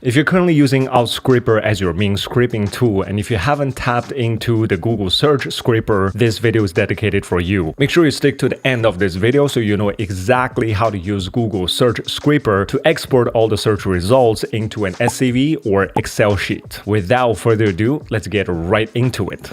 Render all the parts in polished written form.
If you're currently using Outscraper as your main scraping tool, and if you haven't tapped into the Google search scraper, this video is dedicated for you. Make sure you stick to the end of this video so you know exactly how to use Google search scraper to export all the search results into an SCV or Excel sheet. Without further ado, let's get right into it.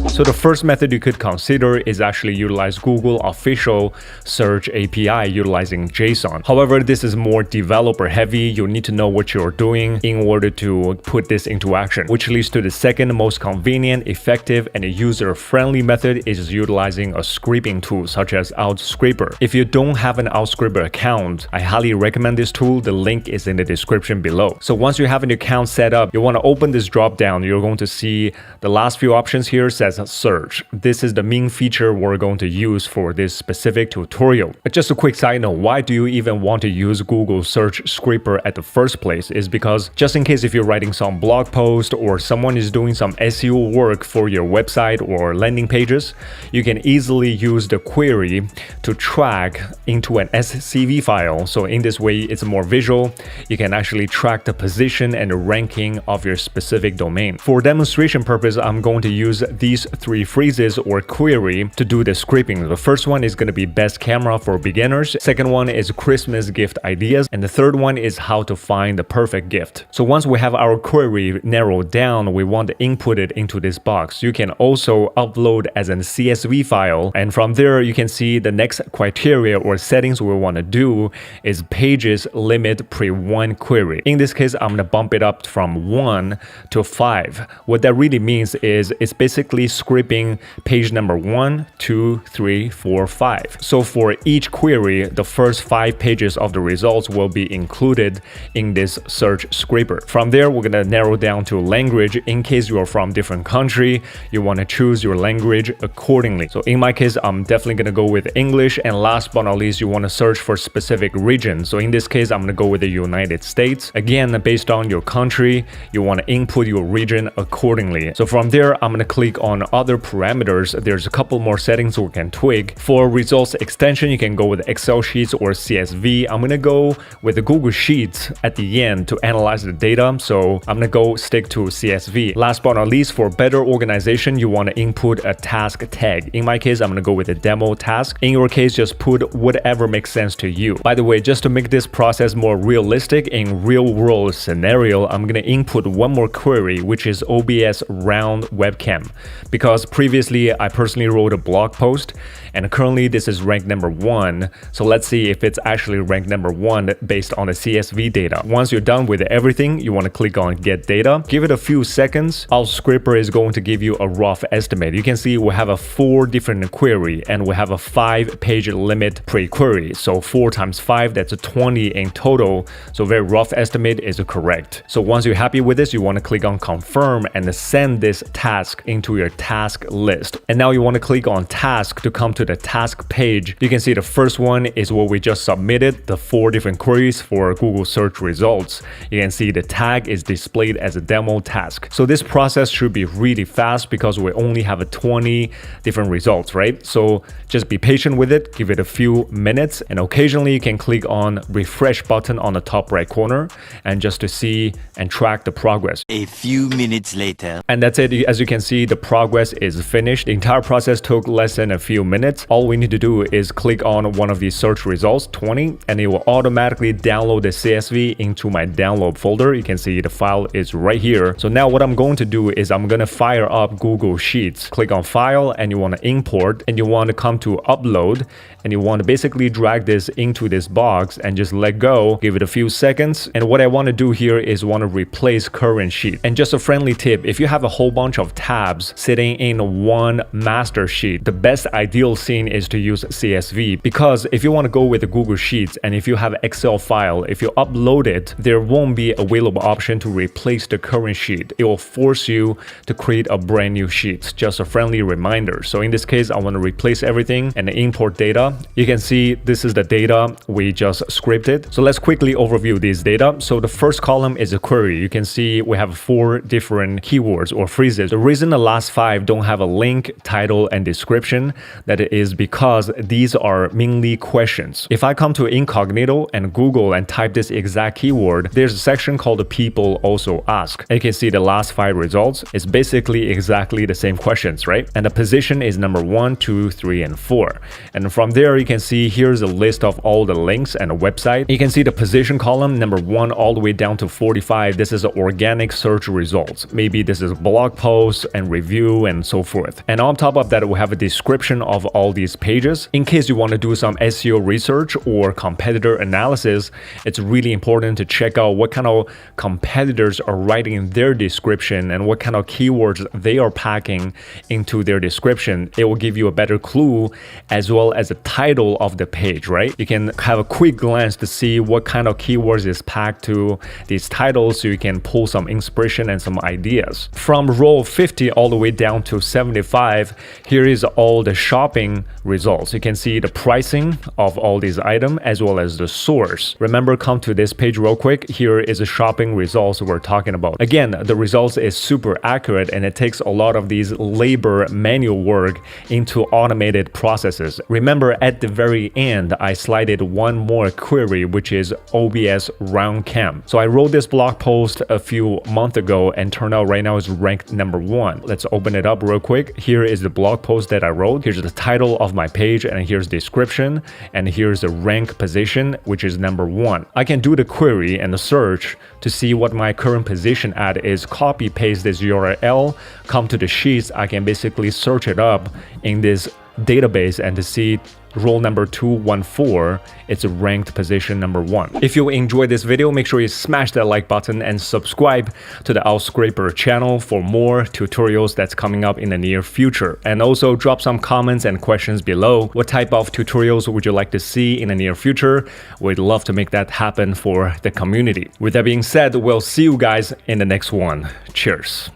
So the first method you could consider is actually utilize Google official search API utilizing JSON. However, this is more developer heavy. You need to know what you're doing in order to put this into action, which leads to the second most convenient, effective, and user-friendly method is utilizing a scraping tool such as Outscraper. If you don't have an Outscraper account, I highly recommend this tool. The link is in the description below. So once you have an account set up, you want to open this drop down. You're going to see the last few options here says search. This is the main feature we're going to use for this specific tutorial. Just a quick side note, why do you even want to use Google search scraper at the first place is because just in case if you're writing some blog post or someone is doing some SEO work for your website or landing pages, you can easily use the query to track into an SCV file. So in this way, it's more visual. You can actually track the position and the ranking of your specific domain. For demonstration purpose, I'm going to use these three phrases or query to do the scraping. The first one is going to be best camera for beginners. Second one is Christmas gift ideas. And the third one is how to find the perfect gift. So once we have our query narrowed down, we want to input it into this box. You can also upload as an CSV file. And from there, you can see the next criteria or settings we want to do is pages limit pre-1 query. In this case, I'm going to bump it up from 1 to 5. What that really means is it's basically scraping page number 1, 2, 3, 4, 5. So for each query, the first 5 pages of the results will be included in this search scraper. From there, we're going to narrow down to language. In case you are from different country, you want to choose your language accordingly. So in my case, I'm definitely going to go with English. And last but not least, you want to search for specific region. So in this case, I'm going to go with the United States. Again, based on your country, you want to input your region accordingly. So from there, I'm going to click on other parameters. There's a couple more settings we can tweak. For results extension, you can go with Excel sheets or CSV. I'm going to go with the Google Sheets at the end to analyze the data. So I'm going to go stick to CSV. Last but not least, for better organization, you want to input a task tag. In my case, I'm going to go with a demo task. In your case, just put whatever makes sense to you. By the way, just to make this process more realistic in real world scenario, I'm going to input one more query, which is OBS round webcam. Because previously I personally wrote a blog post and currently this is ranked number 1. So let's see if it's actually ranked number 1 based on the CSV data. Once you're done with everything, you want to click on get data. Give it a few seconds. Outscraper is going to give you a rough estimate. You can see we have a 4 different query and we have a 5-page limit pre-query. So 4 times 5, that's a 20 in total. So very rough estimate is correct. So once you're happy with this, you want to click on confirm and send this task into your task list. And now you want to click on task to come to the task page. You can see the first one is what we just submitted, the 4 different queries for Google search results. You can see the tag is displayed as a demo task. So this process should be really fast because we only have 20 different results, right? So just be patient with it, give it a few minutes, and occasionally you can click on refresh button on the top right corner and just to see and track the progress. A few minutes later. And that's it. As you can see, the progress is finished. The entire process took less than a few minutes. All we need to do is click on one of these search results, 20, and it will automatically download the CSV into my download folder. You can see the file is right here. So now what I'm going to do is I'm going to fire up Google Sheets. Click on File and you want to import and you want to come to Upload and you want to basically drag this into this box and just let go. Give it a few seconds. And what I want to do here is want to replace current sheet. And just a friendly tip, if you have a whole bunch of tabs sitting in one master sheet, the best ideal scene is to use CSV, because if you want to go with the Google Sheets and if you have an Excel file, if you upload it, there won't be available option to replace the current sheet. It will force you to create a brand new sheet. Just a friendly reminder. So in this case, I want to replace everything and import data. You can see this is the data we just scripted. So let's quickly overview these data. So the first column is a query. You can see we have 4 different keywords or phrases. The reason the last 5 5 don't have a link, title, and description, that is because these are mainly questions. If I come to incognito and Google and type this exact keyword, there's a section called people also ask. You can see the last 5 results. It's basically exactly the same questions, right? And the position is number 1, 2, 3, and 4. And from there, you can see here's a list of all the links and a website. You can see the position column, number 1 all the way down to 45. This is organic search results. Maybe this is blog posts and review and so forth. And on top of that, we have a description of all these pages. In case you want to do some SEO research or competitor analysis, it's really important to check out what kind of competitors are writing in their description and what kind of keywords they are packing into their description. It will give you a better clue as well as the title of the page, right? You can have a quick glance to see what kind of keywords is packed to these titles so you can pull some inspiration and some ideas. From row 50 all the way down to 75, here is all the shopping results. You can see the pricing of all these items as well as the source. Remember, come to this page real quick. Here is the shopping results we're talking about. Again, the results is super accurate and it takes a lot of these labor manual work into automated processes. Remember, at the very end, I slided one more query, which is OBS round cam. So I wrote this blog post a few months ago and turned out right now is ranked number 1. Let's open it up real quick. Here is the blog post that I wrote. Here's the title of my page and here's the description and here's the rank position, which is number 1. I can do the query and the search to see what my current position at is, copy paste this URL, come to the sheets. I can basically search it up in this database and to see role number 214, it's ranked position number 1. If you enjoyed this video, make sure you smash that like button and subscribe to the Outscraper channel for more tutorials that's coming up in the near future. And also drop some comments and questions below. What type of tutorials would you like to see in the near future? We'd love to make that happen for the community. With that being said, we'll see you guys in the next one. Cheers.